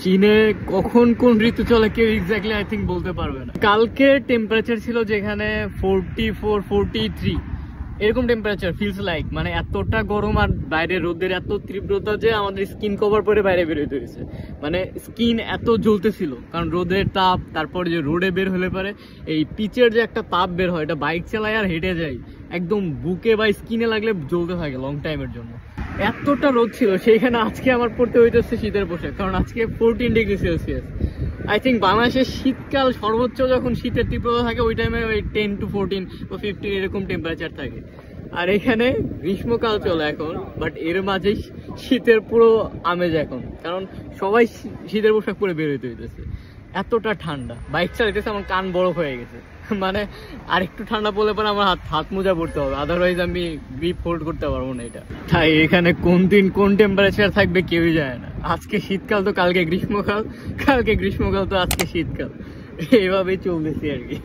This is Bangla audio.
চীনে কখন কোন ঋতু চলে কেউ এক্স্যাক্টলি আই থিঙ্ক বলতে পারবে না। কালকে টেম্পারেচার ছিল যেখানে 44, 43 এরকম টেম্পারেচার ফিলস লাইক, মানে এতটা গরম আর বাইরে রোদের এত তীব্রতা যে আমাদের স্কিন কভার পরে বাইরে বেরোতে হয়েছে। মানে স্কিন এত জ্বলতেছিল কারণ রোদের তাপ, তারপর যে রোডে বের হলে পারে এই পিচের যে একটা তাপ বের হয়, এটা বাইক চালায় আর হেঁটে যায় একদম বুকে বা স্কিনে লাগলে জ্বলতে থাকে লং টাইমের জন্য। এতটা রোদ ছিল সেইখানে আজকে আমার পড়তে হইতেছে শীতের পোশাক, কারণ আজকে 14 ডিগ্রি সেলসিয়াস। আই থিঙ্ক বাংলাদেশের শীতকাল সর্বোচ্চ যখন শীতের তীব্রতা থাকে ওই টাইমে ওই 10 to 14 বা 15 এরকম টেম্পারেচার থাকে। আর এখানে গ্রীষ্মকাল চলে এখন, বাট এর মাঝেই শীতের পুরো আমেজ এখন, কারণ সবাই শীতের পোশাক পরে বের হইতে হইতেছে। এতটা ঠান্ডা, বাইক চালাইতেছে আমার কান বরফ হয়ে গেছে। মানে আরেকটু ঠান্ডা পড়লে পরে আমার হাত মোজা পড়তে হবে, আদারওয়াইজ আমি গ্রিপ হোল্ড করতে পারবো না এটা। তাই এখানে কোন দিন কোন টেম্পারেচার থাকবে কেউই জানে না। আজকে শীতকাল তো কালকে গ্রীষ্মকাল, কালকে গ্রীষ্মকাল তো আজকে শীতকাল, এইভাবেই চলতেছি আর কি।